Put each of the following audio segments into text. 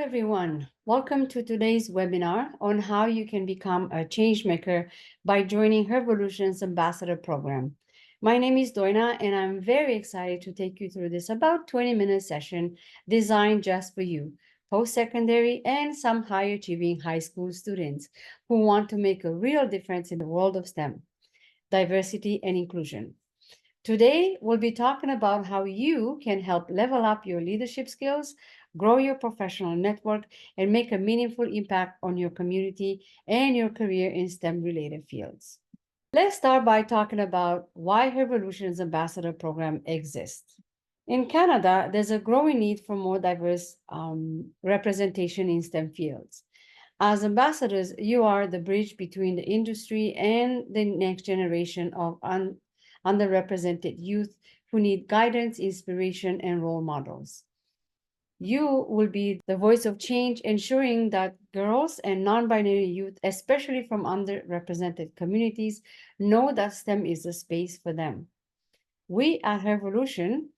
everyone. Welcome to today's webinar on how you can become a change maker by joining Revolution's Ambassador Program. My name is Doina, and I'm very excited to take you through this about 20-minute session designed just for you, post-secondary and some high-achieving high school students who want to make a real difference in the world of STEM, diversity and inclusion. Today, we'll be talking about how you can help level up your leadership skills, grow your professional network, and make a meaningful impact on your community and your career in STEM-related fields. Let's start by talking about why Revolution's Ambassador Program exists. In Canada, there's a growing need for more diverse representation in STEM fields. As ambassadors, you are the bridge between the industry and the next generation of underrepresented youth who need guidance, inspiration, and role models. You will be the voice of change, ensuring that girls and non-binary youth, especially from underrepresented communities, know that STEM is a space for them. We at Revolution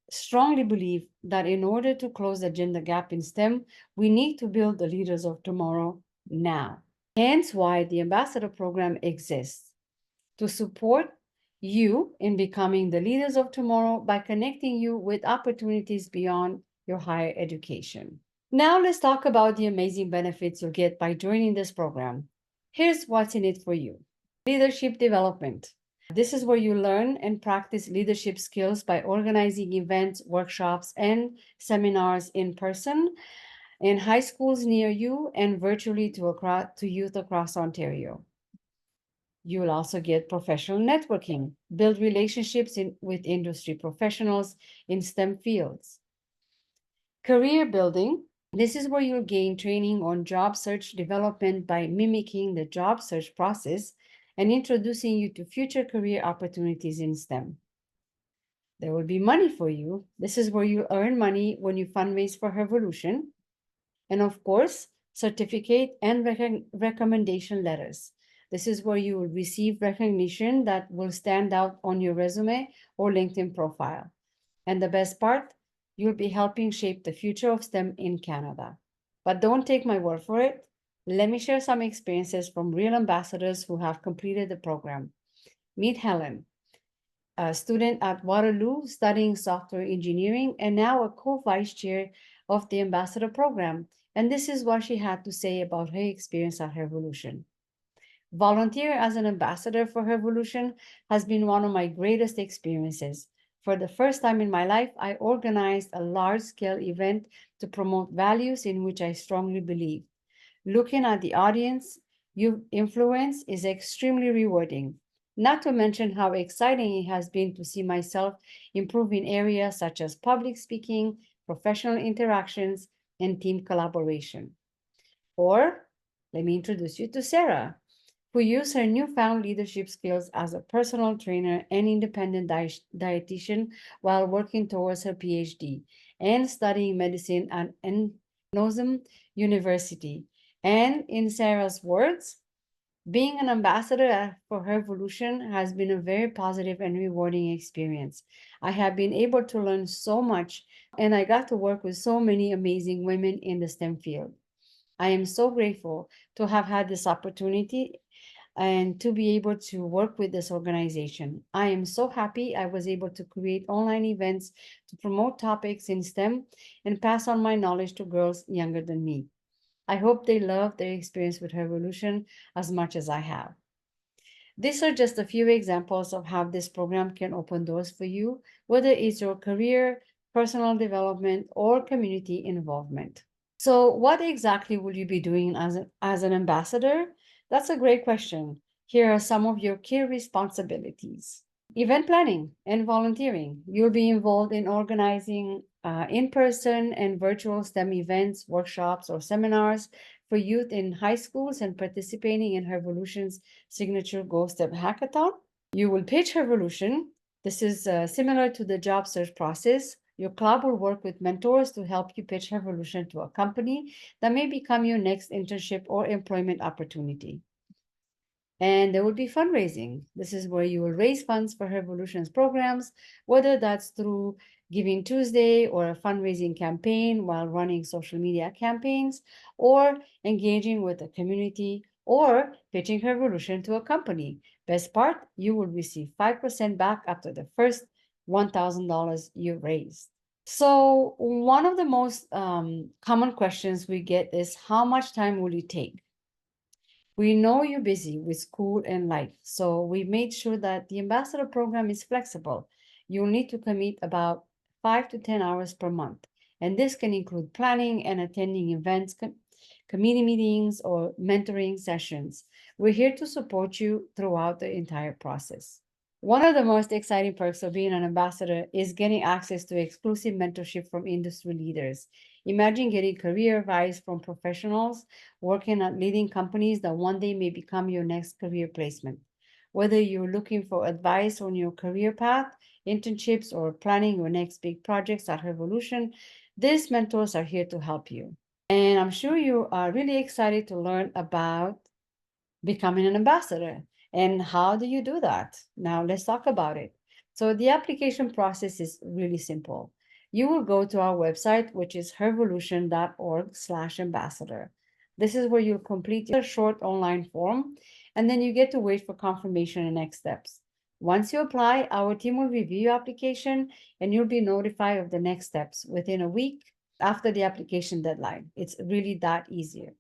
strongly believe that in order to close the gender gap in STEM, we need to build the leaders of tomorrow now. Hence why the Ambassador Program exists, to support you in becoming the leaders of tomorrow by connecting you with opportunities beyond your higher education. Now let's talk about the amazing benefits you'll get by joining this program. Here's what's in it for you. Leadership development. This is where you learn and practice leadership skills by organizing events, workshops, and seminars in person in high schools near you and virtually to youth across Ontario. You will also get professional networking, build relationships with industry professionals in STEM fields. Career building. This is where you'll gain training on job search development by mimicking the job search process and introducing you to future career opportunities in STEM. There will be money for you. This is where you earn money when you fundraise for Revolution. And of course, certificate and recommendation letters. This is where you will receive recognition that will stand out on your resume or LinkedIn profile. And the best part, you'll be helping shape the future of STEM in Canada. But don't take my word for it. Let me share some experiences from real ambassadors who have completed the program. Meet Helen, a student at Waterloo studying software engineering and now a co-vice chair of the Ambassador Program. And this is what she had to say about her experience at Revolution. Volunteer as an ambassador for Revolution has been one of my greatest experiences. For the first time in my life, I organized a large-scale event to promote values in which I strongly believe. Looking at the audience you influence is extremely rewarding, not to mention how exciting it has been to see myself improve in areas such as public speaking, professional interactions, and team collaboration. Or let me introduce you to Sarah, who used her newfound leadership skills as a personal trainer and independent dietitian while working towards her PhD and studying medicine at Nosum University. And in Sarah's words, being an ambassador for Revolution has been a very positive and rewarding experience. I have been able to learn so much, and I got to work with so many amazing women in the STEM field. I am so grateful to have had this opportunity and to be able to work with this organization. I am so happy I was able to create online events to promote topics in STEM and pass on my knowledge to girls younger than me. I hope they love their experience with Revolution as much as I have. These are just a few examples of how this program can open doors for you, whether it's your career, personal development, or community involvement. So what exactly will you be doing as an ambassador? That's a great question. Here are some of your key responsibilities. Event planning and volunteering. You'll be involved in organizing in-person and virtual STEM events, workshops, or seminars for youth in high schools and participating in Revolution's signature Go STEM Hackathon. You will pitch Revolution. This is similar to the job search process. Your club will work with mentors to help you pitch Revolution to a company that may become your next internship or employment opportunity. And there will be fundraising. This is where you will raise funds for Revolution's programs, whether that's through Giving Tuesday or a fundraising campaign while running social media campaigns, or engaging with a community, or pitching her revolution to a company. Best part, you will receive 5% back after the first $1,000 you raised. So one of the most common questions we get is, how much time will it take? We know you're busy with school and life, so we made sure that the ambassador program is flexible. You'll need to commit about 5 to 10 hours per month, and this can include planning and attending events, committee meetings, or mentoring sessions. We're here to support you throughout the entire process. One of the most exciting perks of being an ambassador is getting access to exclusive mentorship from industry leaders. Imagine getting career advice from professionals working at leading companies that one day may become your next career placement. Whether you're looking for advice on your career path, internships, or planning your next big projects at Revolution, these mentors are here to help you. And I'm sure you are really excited to learn about becoming an ambassador. And how do you do that? Now let's talk about it. So the application process is really simple. You will go to our website, which is hervolution.org/ambassador. This is where you'll complete a short online form, and then you get to wait for confirmation and next steps. Once you apply, our team will review your application and you'll be notified of the next steps within a week after the application deadline. It's really that easier.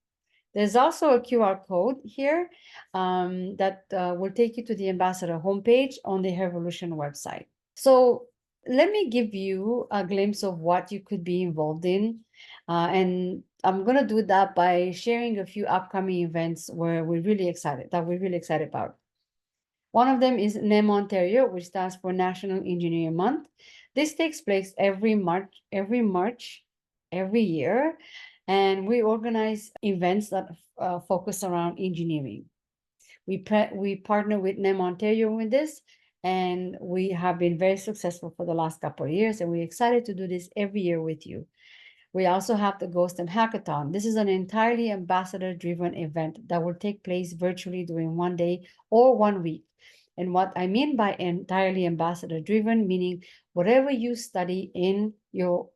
There's also a QR code here that will take you to the ambassador homepage on the Revolution website. So let me give you a glimpse of what you could be involved in. And I'm going to do that by sharing a few upcoming events that we're really excited about. One of them is NEM Ontario, which stands for National Engineering Month. This takes place every March, every year, and we organize events that focus around engineering. We partner with NEM Ontario with this, and we have been very successful for the last couple of years, and we're excited to do this every year with you. We also have the Ghost and Hackathon. This is an entirely ambassador-driven event that will take place virtually during one day or 1 week. And what I mean by entirely ambassador-driven, meaning whatever you study in your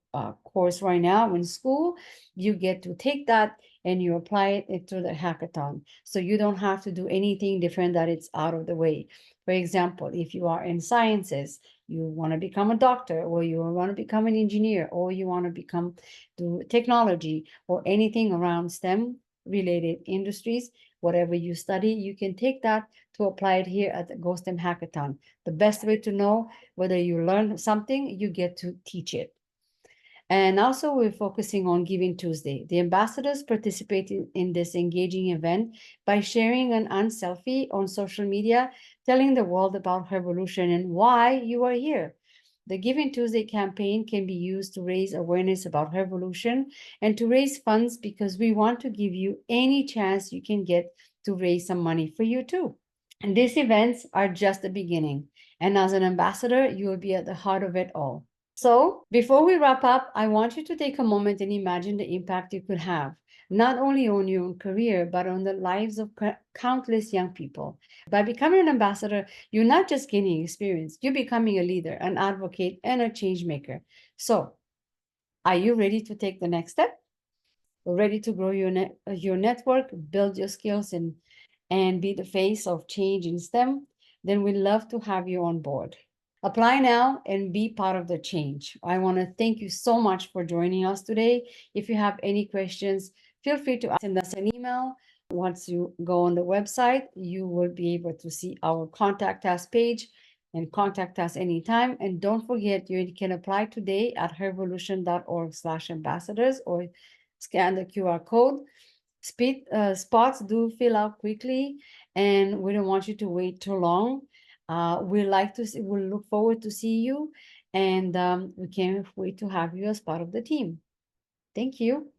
course right now in school, you get to take that and you apply it to the hackathon. So you don't have to do anything different, that it's out of the way. For example, if you are in sciences, you want to become a doctor, or you want to become an engineer, or you want to do technology or anything around STEM related industries, whatever you study, you can take that to apply it here at the GoSTEM Hackathon. The best way to know whether you learn something, you get to teach it. And also we're focusing on Giving Tuesday. The ambassadors participate in this engaging event by sharing an unselfie on social media, telling the world about Revolution and why you are here. The Giving Tuesday campaign can be used to raise awareness about Revolution and to raise funds, because we want to give you any chance you can get to raise some money for you too. And these events are just the beginning. And as an ambassador, you will be at the heart of it all. So before we wrap up, I want you to take a moment and imagine the impact you could have, not only on your own career, but on the lives of countless young people. By becoming an ambassador, you're not just gaining experience, you're becoming a leader, an advocate, and a change maker. So are you ready to take the next step? Ready to grow your network, build your skills, and be the face of change in STEM? Then we'd love to have you on board. Apply now and be part of the change. I want to thank you so much for joining us today. If you have any questions, feel free to send us an email. Once you go on the website, you will be able to see our contact us page and contact us anytime. And don't forget, you can apply today at hervolution.org/ambassadors, or scan the QR code. Spots do fill out quickly, and we don't want you to wait too long. We'll look forward to see you, and we can't wait to have you as part of the team. Thank you.